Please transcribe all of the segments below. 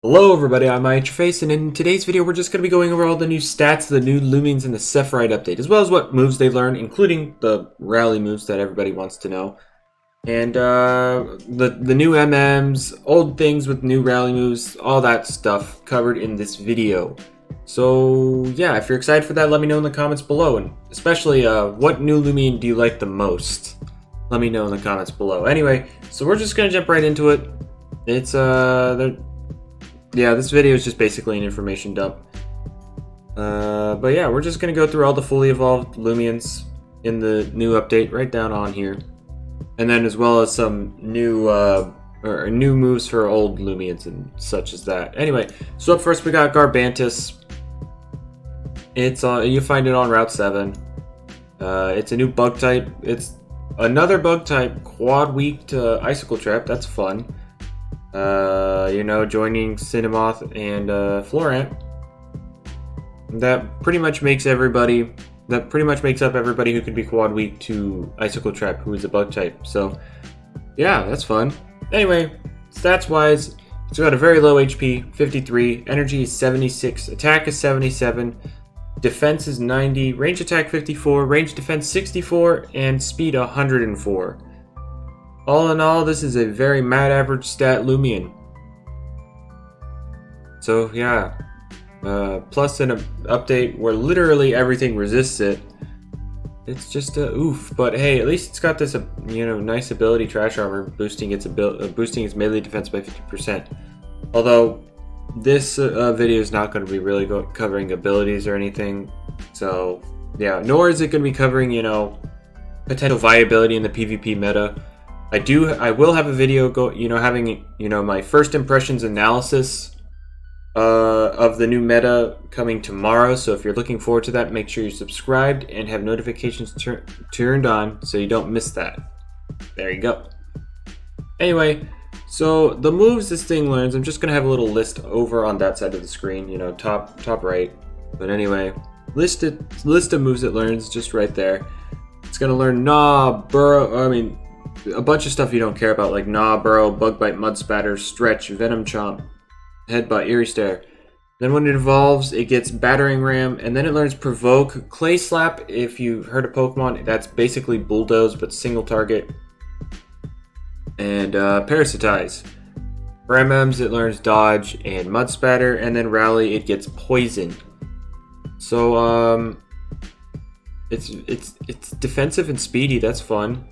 Hello everybody, I'm Face, and in today's video we're just going to be going over all the new stats, the new Loomians, and the Sephirite update, as well as what moves they learn, including the rally moves that everybody wants to know. And the new MMs, old things with new rally moves, all that stuff covered in this video. So yeah, if you're excited for that, let me know in the comments below, and especially what new Loomian do you like the most? Let me know in the comments below. Anyway, so we're just going to jump right into it. It's yeah, this video is just basically an information dump. But yeah, we're just going to go through all the fully evolved Loomians in the new update right down on here. And then as well as some new new moves for old Loomians and such as that. Anyway, so up first we got Garbantus. It's you find it on Route 7. It's a new bug type. It's another bug type, quad weak to Icicle Trap. That's fun. You know, joining Cinemoth and Florant. That pretty much makes everybody. That pretty much makes up everybody who could be quad weak to Icicle Trap, who is a bug type. So, yeah, that's fun. Anyway, stats wise, it's got a very low HP, 53. Energy is 76. Attack is 77. Defense is 90. Range attack 54. Range defense 64, and speed 104. All in all, this is a very mad average stat Loomian. So yeah, plus an update where literally everything resists it. It's just a oof, but hey, at least it's got this you know, nice ability, Trash Armor, boosting its melee defense by 50%. Although this video is not going to be really covering abilities or anything, so yeah, nor is it going to be covering, you know, potential viability in the PvP meta. I will have a video having, you know, my first impressions analysis of the new meta coming tomorrow. So if you're looking forward to that, make sure you're subscribed and have notifications turned on so you don't miss that. There you go. Anyway, so the moves this thing learns, I'm just gonna have a little list over on that side of the screen, you know, top right. But anyway, list of moves it learns just right there. It's gonna learn Gnaw, Burrow. I mean, a bunch of stuff you don't care about, like Gnaw, Burrow, Bug Bite, Mud Spatter, Stretch, Venom Chomp, Headbutt, Eerie Stare. Then when it evolves, it gets Battering Ram, and then it learns Provoke, Clay Slap. If you've heard of Pokemon, that's basically Bulldoze, but single target. And Parasitize. For MMs, it learns Dodge and Mud Spatter, and then Rally, it gets Poison. So it's defensive and speedy. That's fun.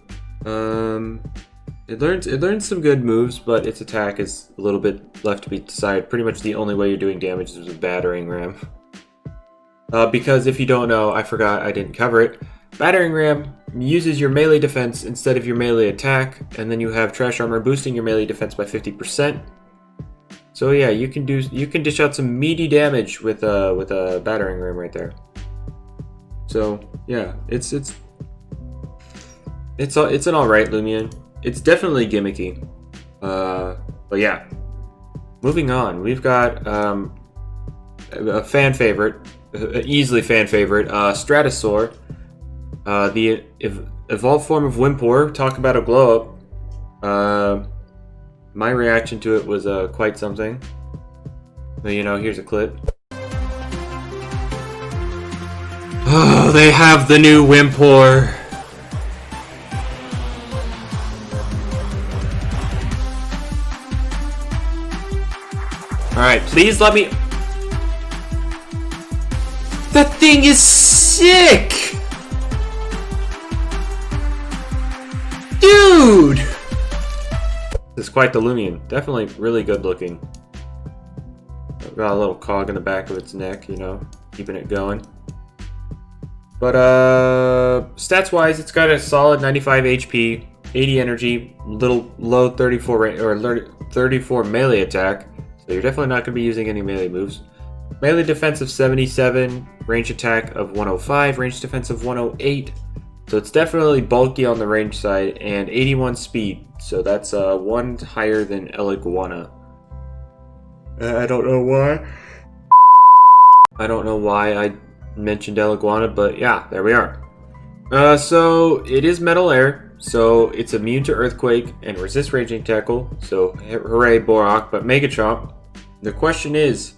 It learns some good moves, but its attack is a little bit left to be decided. Pretty much the only way you're doing damage is with Battering Ram. Because if you don't know, I forgot I didn't cover it. Battering Ram uses your melee defense instead of your melee attack, and then you have Trash Armor boosting your melee defense by 50%. So yeah, you can dish out some meaty damage with a Battering Ram right there. So yeah, it's an alright Loomian. It's definitely gimmicky. But yeah. Moving on, we've got a fan favorite, easily fan favorite, Stratosaur. The evolved form of Wimpor. Talk about a glow up. My reaction to it was quite something. But you know, here's a clip. Oh, they have the new Wimpor. Alright, please let me... That thing is sick! Dude! This is quite the Loomian. Definitely really good looking. Got a little cog in the back of its neck, you know, keeping it going. But, stats wise, it's got a solid 95 HP, 80 energy, little low 34 melee attack. So you're definitely not going to be using any melee moves. Melee defense of 77, range attack of 105, range defense of 108. So it's definitely bulky on the range side, and 81 speed. So that's one higher than Eliguana. I don't know why. I don't know why I mentioned Eliguana, but yeah, there we are. So it is Metal Air. So it's immune to Earthquake and resists Raging Tackle. So hooray Borak, but Mega Chomp. The question is,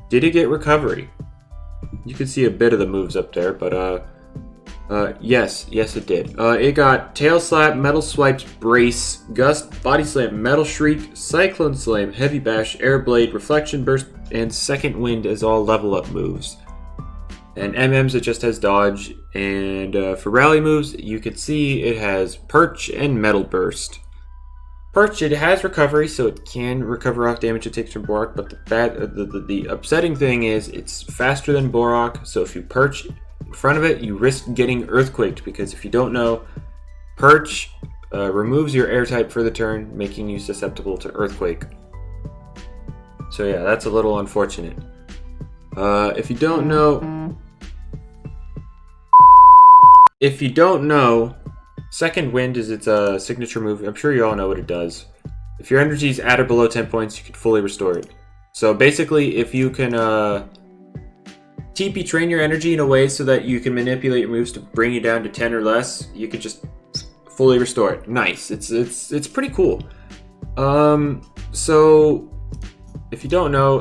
did it get recovery? You can see a bit of the moves up there, but yes it did. It got Tail Slap, Metal Swipes, Brace, Gust, Body Slam, Metal Shriek, Cyclone Slam, Heavy Bash, Air Blade, Reflection Burst, and Second Wind as all level up moves. And MM's it just has Dodge, and for rally moves, you can see it has Perch and Metal Burst. Perch, it has recovery, so it can recover off damage it takes from Borak, but the upsetting thing is it's faster than Borak, so if you Perch in front of it, you risk getting Earthquaked, because if you don't know, Perch removes your air type for the turn, making you susceptible to Earthquake. So yeah, that's a little unfortunate. If you don't know, Second Wind is its signature move. I'm sure you all know what it does. If your energy is at or below 10 points, you can fully restore it. So basically, if you can TP train your energy in a way so that you can manipulate your moves to bring you down to 10 or less, you can just fully restore it. Nice. It's pretty cool. So if you don't know,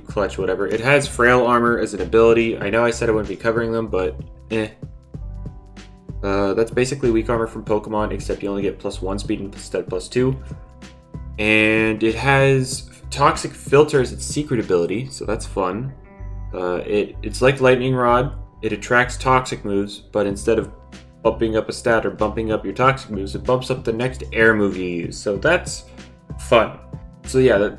Clutch, whatever. It has Frail Armor as an ability. I know I said I wouldn't be covering them, but that's basically weak armor from Pokemon, except you only get +1 speed instead of +2. And it has Toxic Filter as its secret ability, so that's fun. It's like Lightning Rod. It attracts toxic moves, but instead of bumping up a stat or bumping up your toxic moves, it bumps up the next air move you use. So that's fun. So yeah,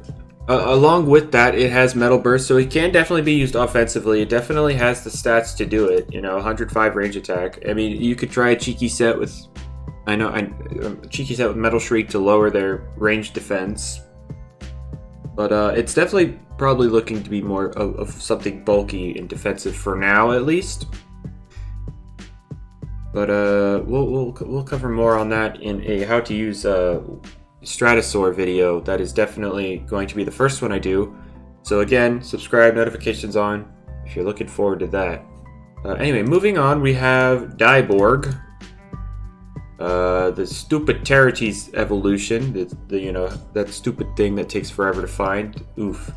along with that, it has Metal Burst, so it can definitely be used offensively. It definitely has the stats to do it. 105 range attack. I mean, you could try a cheeky set with, Metal Shriek to lower their range defense. But it's definitely probably looking to be more of something bulky and defensive for now, at least. But we'll cover more on that in a how to use Stratosaur video. That is definitely going to be the first one I do. So again, subscribe, notifications on if you're looking forward to that. Anyway, moving on, we have Dieborg. The stupid Terrates evolution, that stupid thing that takes forever to find. Oof.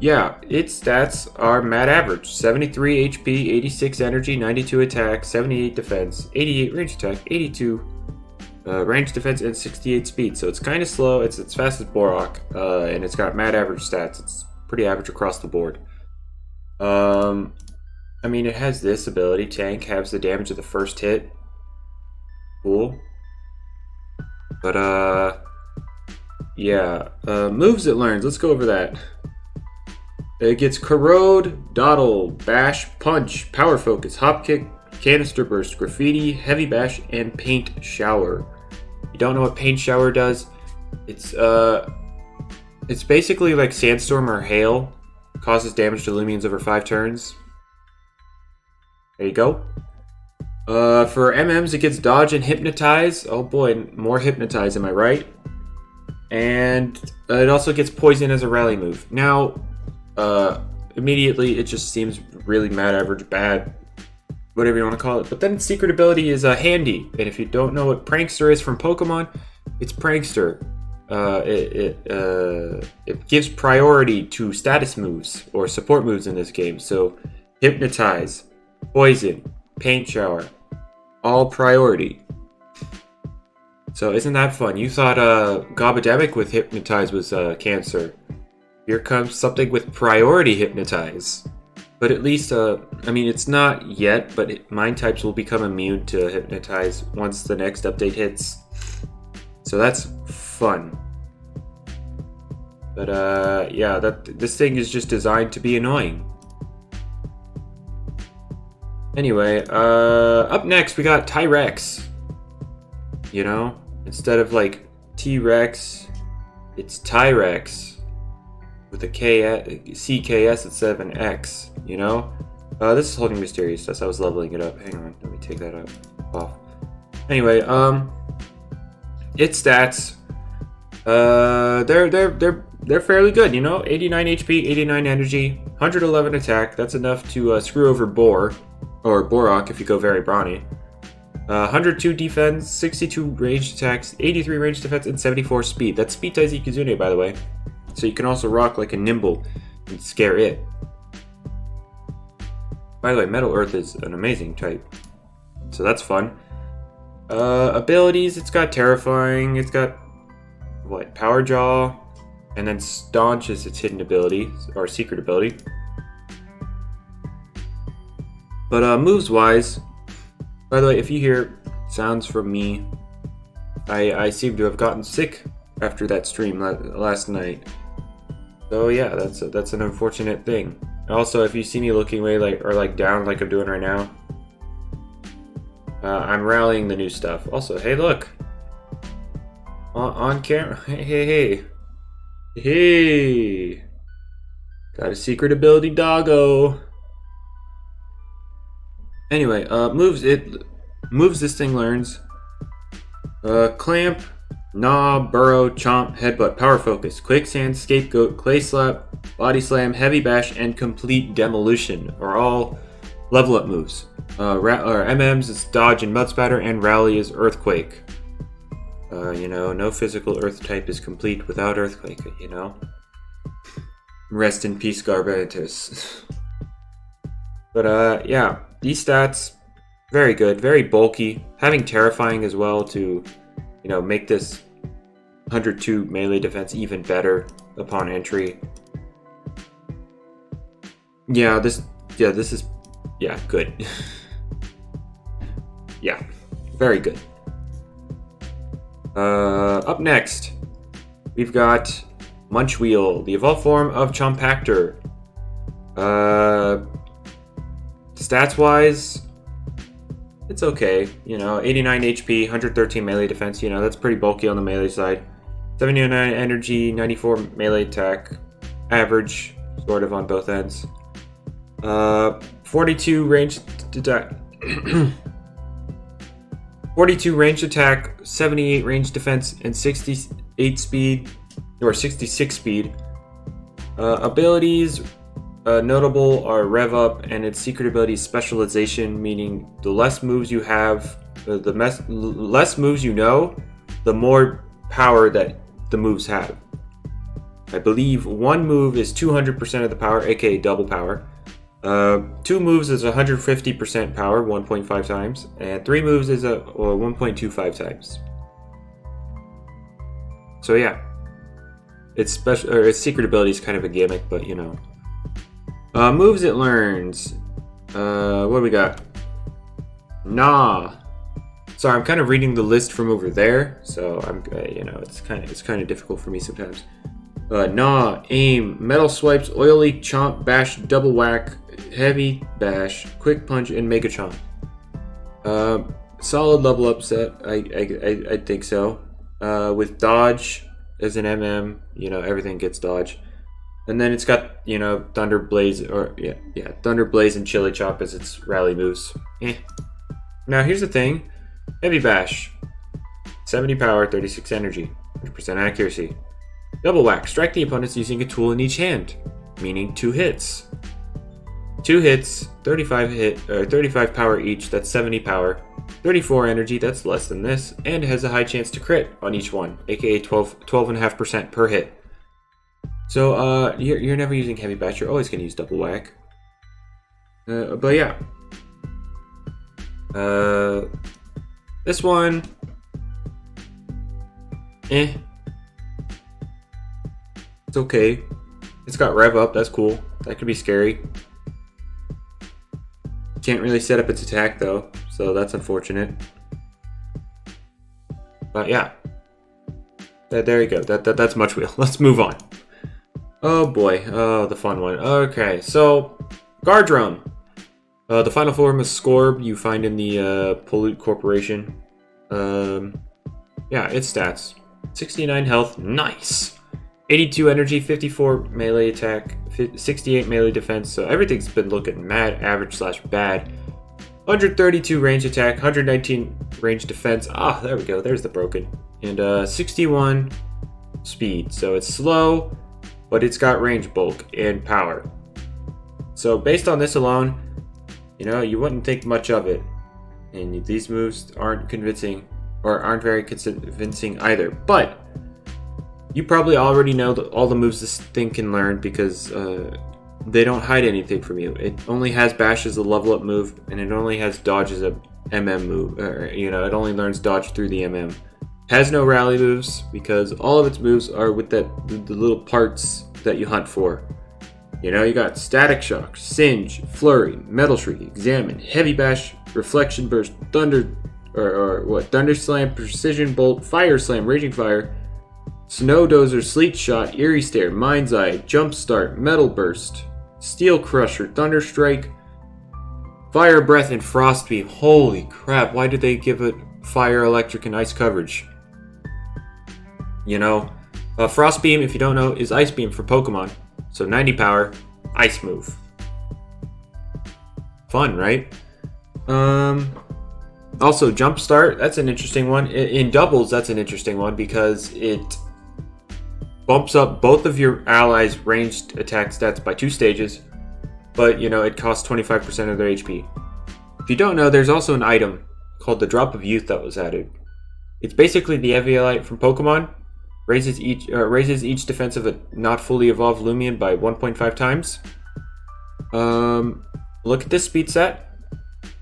Yeah, its stats are mad average. 73 HP, 86 energy, 92 attack, 78 defense, 88 range attack, 82 range defense, and 68 speed. So it's kind of slow. It's fast as Borak, and it's got mad average stats. It's pretty average across the board. It has this ability. Tank halves the damage of the first hit. Cool. But, yeah. Moves it learns. Let's go over that. It gets Corrode, Dawdle, Bash, Punch, Power Focus, Hop Kick, Canister Burst, Graffiti, Heavy Bash, and Paint Shower. You don't know what Paint Shower does? It's basically like Sandstorm or Hail. Causes damage to Loomians over 5 turns. There you go. For MMs, it gets Dodge and Hypnotize. Oh boy, more Hypnotize, am I right? And it also gets Poison as a rally move. Now, immediately it just seems really mad average, bad, whatever you want to call it. But then its secret ability is Handy. And if you don't know what Prankster is from Pokemon, it's Prankster. It gives priority to status moves or support moves in this game. So Hypnotize, Poison, Paint Shower, all priority. So isn't that fun? You thought Gobademic with Hypnotize was cancer. Here comes something with priority Hypnotize. But at least, it's not yet, but Mind types will become immune to Hypnotize once the next update hits. So that's fun. But yeah, this thing is just designed to be annoying. Anyway, up next we got Tyrex. Instead of like T-Rex, it's Tyrex with a CKS instead of an X. This is holding mysterious as I was leveling it up. Hang on, let me take that off. Anyway, its stats, they're fairly good. 89 HP, 89 energy, 111 attack. That's enough to screw over Borak if you go very brawny. 102 defense, 62 ranged attacks, 83 ranged defense, and 74 speed. That's speed type Ikizune, by the way. So you can also rock like a nimble and scare it. By the way, Metal Earth is an amazing type. So that's fun. Abilities, it's got Terrifying, it's got, what, Power Jaw, and then Staunch is its hidden ability, or secret ability. But moves-wise, by the way, if you hear sounds from me, I seem to have gotten sick after that stream last night. So yeah, that's an unfortunate thing. Also, if you see me looking away like down like I'm doing right now, I'm rallying the new stuff. Also, hey, look, on camera. Hey, got a secret ability, doggo. Anyway, moves this thing learns. Clamp, Gnaw, Burrow, Chomp, Headbutt, Power Focus, Quicksand, Scapegoat, Clay Slap, Body Slam, Heavy Bash, and Complete Demolition are all level up moves. MM's is Dodge and Mud Spatter, and Rally is Earthquake. You know, no physical Earth type is complete without Earthquake, you know? Rest in peace, Garbantus. But, yeah, these stats, very good, very bulky. Having Terrifying as well to, you know, make this 102 melee defense even better upon entry. This is good. Yeah, very good. Up next, we've got Munchwheel, the evolved form of Chompactor. Stats-wise, it's okay. You know, 89 HP, 113 melee defense. You know, that's pretty bulky on the melee side. 79 energy, 94 melee attack. Average, sort of, on both ends. 42 ranged attack. 42 ranged attack, 78 ranged defense, and 68 speed, or 66 speed. Abilities notable are Rev Up and its secret ability Specialization, meaning the less moves you have, the less moves you know, the more power that the moves have. I believe one move is 200% of the power, aka double power. 2 moves is 150% power, 1.5 times, and 3 moves is 1.25 times. So yeah, its secret ability is kind of a gimmick, but you know. Moves it learns. What do we got? Nah. Sorry, I'm kind of reading the list from over there, so I'm, you know, it's kind of difficult for me sometimes. Gnaw, Aim, Metal Swipes, Oil Leak, Chomp, Bash, Double Whack, Heavy Bash, Quick Punch, and Mega Chomp. Solid level up set, I think so. With Dodge as an MM, you know, everything gets Dodge. And then it's got, you know, Thunder Blaze, or Thunder Blaze and Chili Chop as its rally moves. Now here's the thing. Heavy Bash, 70 power, 36 energy, 100% accuracy. Double Whack, strike the opponents using a tool in each hand, meaning 2 hits. 2 hits, 35 power each, that's 70 power. 34 energy, that's less than this, and has a high chance to crit on each one, aka 12.5% per hit. So you're never using Heavy Bash, you're always going to use Double Whack. But yeah. This one, it's okay. It's got Rev Up, that's cool. That could be scary. Can't really set up its attack though, so that's unfortunate. But yeah. There you go. That's Munchwheel. Let's move on. Oh boy. Oh, the fun one. Okay, so Gardrum. The final form of Scorb you find in the Pollute Corporation. Yeah, its stats. 69 health, nice. 82 energy, 54 melee attack, 68 melee defense, so everything's been looking mad average slash bad. 132 range attack, 119 range defense, there we go, there's the broken. And 61 speed, so it's slow, but it's got range bulk and power. So based on this alone, you know, you wouldn't think much of it. And these moves aren't convincing, or aren't very convincing either. But you probably already know all the moves this thing can learn because they don't hide anything from you. It only has bash as a level up move, and it only has dodge as a MM move. It only learns dodge through the MM. Has no rally moves because all of its moves are with the little parts that you hunt for. You got Static Shock, Singe, Flurry, Metal Shriek, Examine, Heavy Bash, Reflection Burst, Thunder Slam, Precision Bolt, Fire Slam, Raging Fire, Snow Dozer, Sleet Shot, Eerie Stare, Mind's Eye, Jump Start, Metal Burst, Steel Crusher, Thunder Strike, Fire Breath, and Frost Beam. Holy crap, why did they give it Fire, Electric, and Ice coverage? Frost Beam, if you don't know, is Ice Beam for Pokemon. So 90 power, Ice move. Fun, right? Also, Jump Start, that's an interesting one. In doubles, that's an interesting one because it bumps up both of your allies' ranged attack stats by 2 stages, but, it costs 25% of their HP. If you don't know, there's also an item called the Drop of Youth that was added. It's basically the Eviolite from Pokemon. Raises each defense of a not fully evolved Loomian by 1.5 times. Look at this speed set.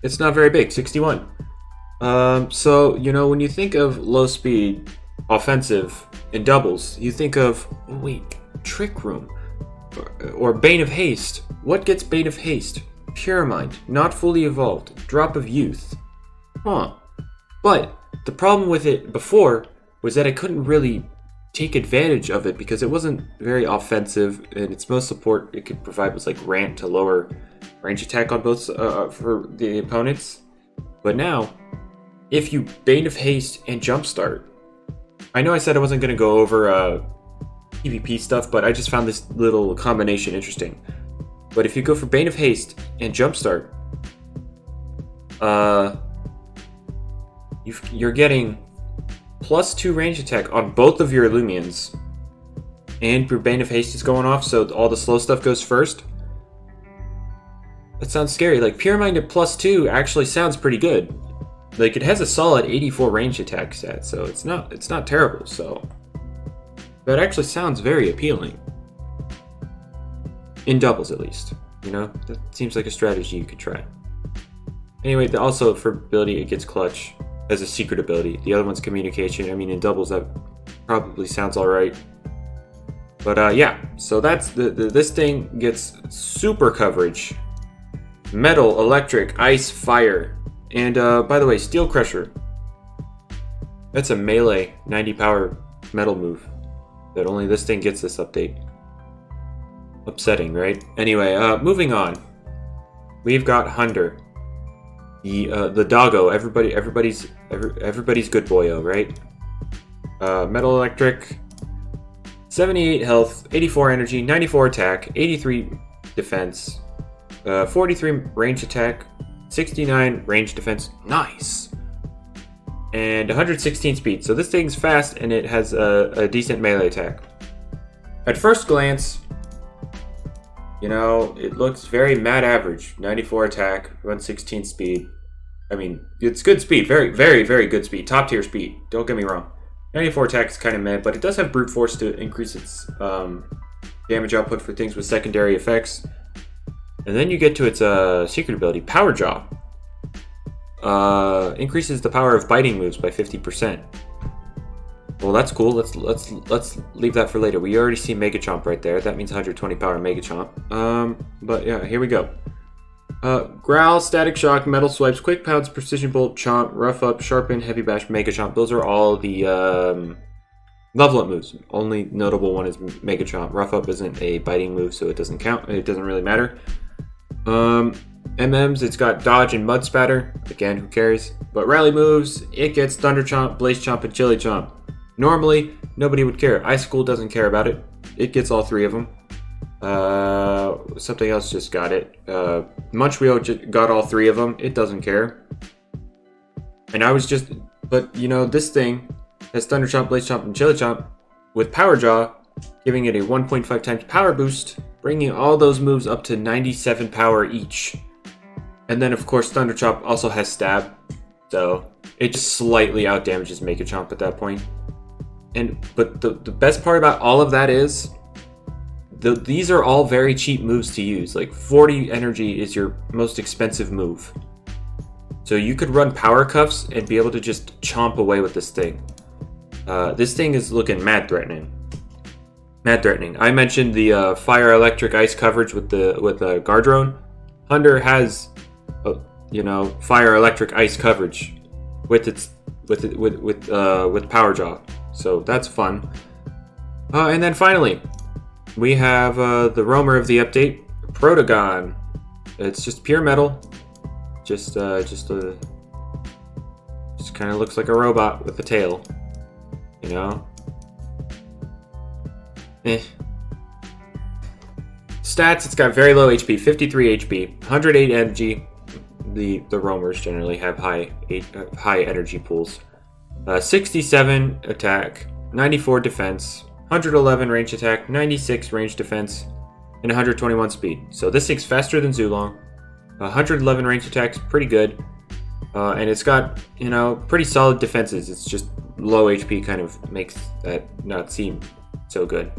It's not very big, 61. So, when you think of low speed, offensive, in doubles, you think of, Trick Room. Or Bane of Haste. What gets Bane of Haste? Pure Mind, not fully evolved, Drop of Youth. But the problem with it before was that I couldn't really take advantage of it because it wasn't very offensive, and its most support it could provide was like Rant to lower range attack on both for the opponents. But now, if you Bane of Haste and Jumpstart, I know I said I wasn't going to go over PvP stuff, but I just found this little combination interesting. But if you go for Bane of Haste and Jumpstart, you're getting +2 range attack on both of your Loomians, and your Bane of Haste is going off, so all the slow stuff goes first. That sounds scary. Like, Pure Mind at +2 actually sounds pretty good. Like, it has a solid 84 range attack stat, so it's not terrible. So that actually sounds very appealing in doubles, at least. That seems like a strategy you could try. Anyway, also for ability, it gets Clutch as a secret ability. The other one's Communication. I mean, in doubles, that probably sounds alright. But yeah, so that's this thing gets super coverage. Metal, Electric, Ice, Fire. And by the way, Steel Crusher. That's a melee 90 power metal move that only this thing gets this update. Upsetting, right? Anyway, moving on. We've got Hunder. The doggo, everybody's good boyo, right? Metal Electric, 78 health, 84 energy, 94 attack, 83 defense, 43 range attack, 69 range defense, nice, and 116 speed. So this thing's fast and it has a decent melee attack. At first glance, it looks very mad average. 94 attack, 116 speed. I mean, it's good speed. Very, very, very good speed. Top tier speed. Don't get me wrong. 94 attack is kind of meh, but it does have Brute Force to increase its damage output for things with secondary effects. And then you get to its secret ability, Power Jaw. Increases the power of biting moves by 50%. Well, that's cool. Let's leave that for later. We already see Mega Chomp right there. That means 120 power Mega Chomp. But yeah, here we go. Growl, Static Shock, Metal Swipes, Quick Pounce, Precision Bolt, Chomp, Rough Up, Sharpen, Heavy Bash, Mega Chomp. Those are all the level up moves. Only notable one is Mega Chomp. Rough Up isn't a biting move, so it doesn't count. It doesn't really matter. MMs, it's got Dodge and Mud Spatter. Again, who cares? But rally moves, it gets Thunder Chomp, Blaze Chomp, and Chili Chomp. Normally, nobody would care. Icicle doesn't care about it. It gets all 3 of them. Something else just got it. Munchwheel got all 3 of them. It doesn't care. And I was just... But, this thing has Thunder Chomp, Blaze Chomp, and Chili Chomp with Power Jaw, giving it a 1.5 times power boost, bringing all those moves up to 97 power each. And then, of course, Thunder Chop also has stab. So it just slightly outdamages Mega Chomp at that point. But the best part about all of that is these are all very cheap moves to use. Like 40 energy is your most expensive move. So you could run Power Cuffs and be able to just chomp away with this thing. This thing is looking mad threatening. Mad threatening. I mentioned the Fire, Electric, Ice coverage with Gardrum. Hunter has, Fire, Electric, Ice coverage with Power Jaw. So that's fun. And then finally, we have the roamer of the update, Protogon. It's just pure metal. Just kind of looks like a robot with a tail. You know? Stats, it's got very low HP, 53 HP, 108 energy. The roamers generally have high energy pools. 67 attack, 94 defense, 111 range attack, 96 range defense, and 121 speed. So this thing's faster than Zulong. 111 range attack's pretty good. And it's got, pretty solid defenses. It's just low HP kind of makes that not seem so good.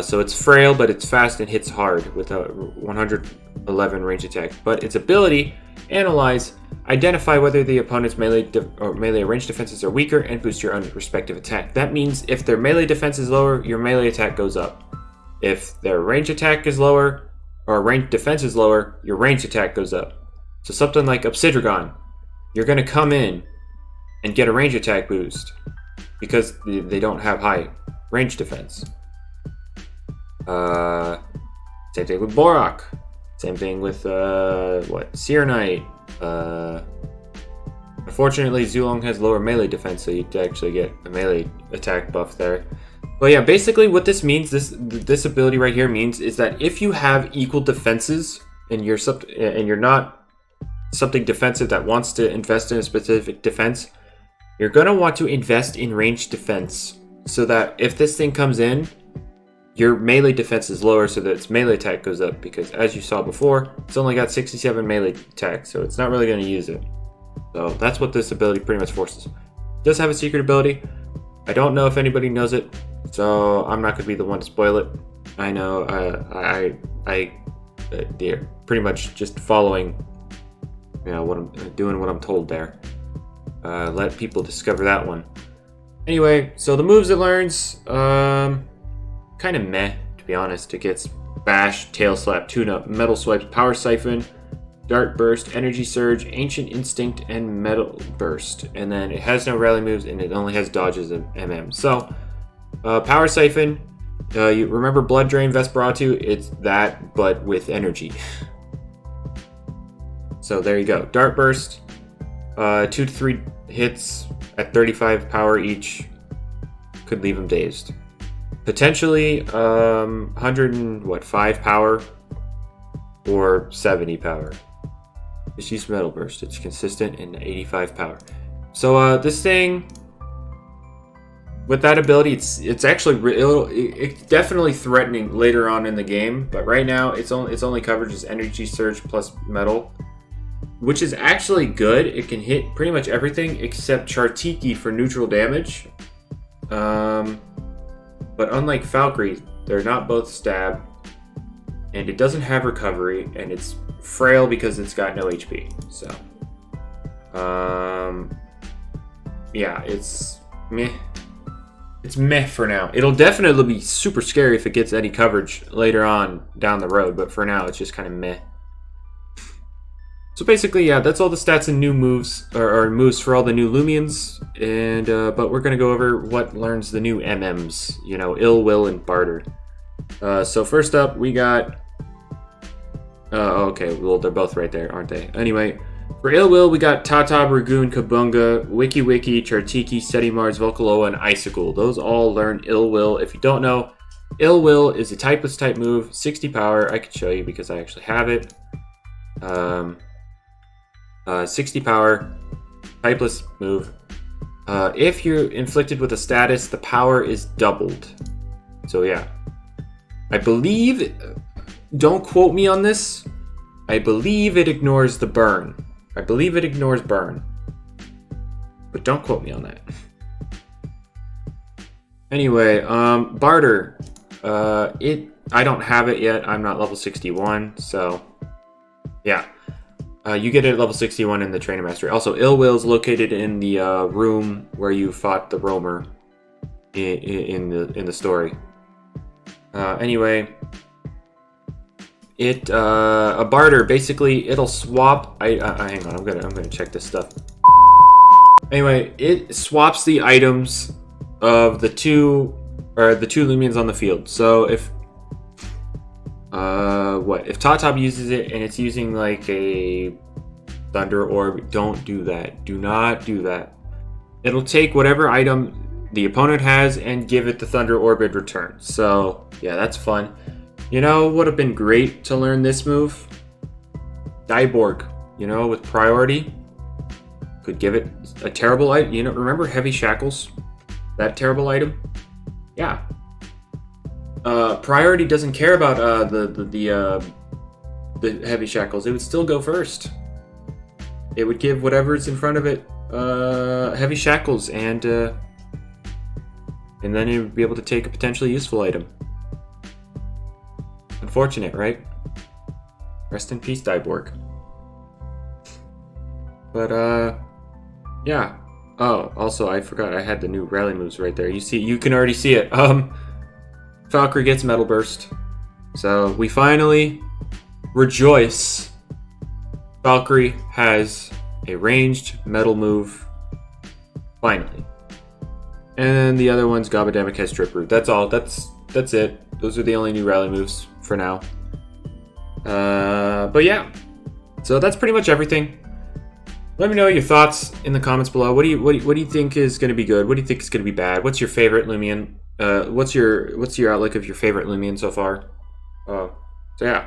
So it's frail, but it's fast and hits hard with a 111 range attack. But its ability, Analyze, identify whether the opponent's melee or range defenses are weaker, and boost your own respective attack. That means if their melee defense is lower, your melee attack goes up. If their range attack is lower, or range defense is lower, your range attack goes up. So something like Obsidragon, you're going to come in and get a range attack boost because they don't have high range defense. Same thing with Borak. Same thing with Seer Knight. Unfortunately, Zulong has lower melee defense, so you actually get a melee attack buff there. But yeah, basically what this means, this ability right here means, is that if you have equal defenses and you're not something defensive that wants to invest in a specific defense, you're gonna want to invest in range defense so that if this thing comes in, your melee defense is lower so that its melee attack goes up, because as you saw before, it's only got 67 melee attack, so it's not really going to use it. So that's what this ability pretty much forces. It does have a secret ability. I don't know if anybody knows it, so I'm not going to be the one to spoil it. I know they're pretty much just following, what I'm doing, what I'm told there. Let people discover that one. Anyway, so the moves it learns, kind of meh, to be honest. It gets Bash, Tail Slap, Tune-Up, Metal Swipes, Power Siphon, Dart Burst, Energy Surge, Ancient Instinct, and Metal Burst. And then it has no rally moves, and it only has dodges and MM. So, Power Siphon, you remember Blood Drain, Vesperatu? It's that, but with energy. So there you go. Dart Burst, 2 to 3 hits at 35 power each. Could leave him dazed. Potentially 105 power or 70 power. Just use Metal Burst. It's consistent in 85 power. So this thing, with that ability, it's actually it's definitely threatening later on in the game. But right now, its only coverage is Energy Surge plus Metal, which is actually good. It can hit pretty much everything except Chartiki for neutral damage. But unlike Valkyrie, they're not both stab, and it doesn't have recovery, and it's frail because it's got no HP. So, yeah, it's meh. It's meh for now. It'll definitely be super scary if it gets any coverage later on down the road, but for now, it's just kind of meh. So basically, yeah, that's all the stats and new moves, or moves for all the new Loomians, and but we're gonna go over what learns the new MMs, Ill Will and Barter. So first up, we got, okay, well, they're both right there, aren't they? Anyway, for Ill Will, we got Tata, Ragoon, Kabunga, Wiki Wiki, Chartiki, Setimars, Volcaloa, and Icicle. Those all learn Ill Will. If you don't know, Ill Will is a typeless type move, 60 power. I could show you because I actually have it. 60 power, typeless move. If you're inflicted with a status, the power is doubled. So yeah, I believe, don't quote me on this, I believe it ignores the burn. I believe it ignores burn. But don't quote me on that. Anyway, barter. I don't have it yet. I'm not level 61, so yeah. You get it at level 61 in the Trainer Mastery. Also, Ill Will is located in the room where you fought the roamer in the story. Anyway, a barter, basically it'll swap. Hang on, I'm gonna check this stuff. Anyway, it swaps the items of the two Loomians on the field. So if if Top uses it and it's using like a Thunder Orb, don't do that. Do not do that. It'll take whatever item the opponent has and give it the Thunder Orb in return. So yeah, that's fun. You know, would have been great to learn this move. Dieborg, you know, with priority, could give it a terrible item. You know, remember Heavy Shackles? That terrible item? Yeah. Priority doesn't care about the Heavy Shackles. It would still go first. It would give whatever's in front of it Heavy Shackles, and then it would be able to take a potentially useful item. Unfortunate, right? Rest in peace, Dieborg. But yeah. Oh, also I forgot I had the new rally moves right there. You can already see it. Valkyrie gets Metal Burst. So we finally rejoice. Valkyrie has a ranged metal move. Finally. And then the other one's Gabademic has Trip Root. That's all. That's it. Those are the only new rally moves for now. But yeah. So that's pretty much everything. Let me know your thoughts in the comments below. What do you think is going to be good? What do you think is going to be bad? What's your favorite Loomian? What's your outlook of your favorite Loomian so far? So yeah.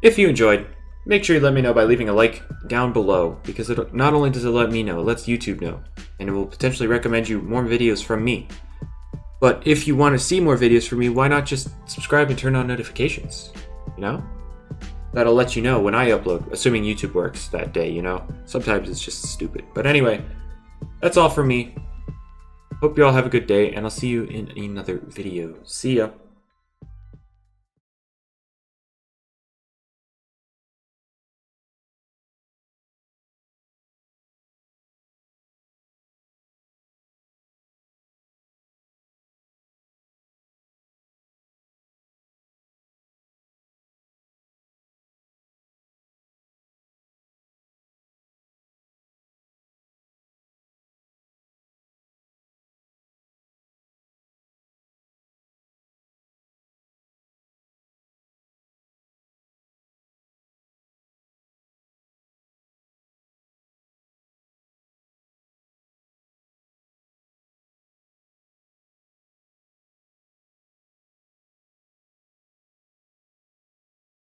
If you enjoyed, make sure you let me know by leaving a like down below, because not only does it let me know, it lets YouTube know, and it will potentially recommend you more videos from me. But if you want to see more videos from me, why not just subscribe and turn on notifications? You know? That'll let you know when I upload, assuming YouTube works that day, you know? Sometimes it's just stupid. But anyway, that's all from me. Hope you all have a good day, and I'll see you in another video. See ya.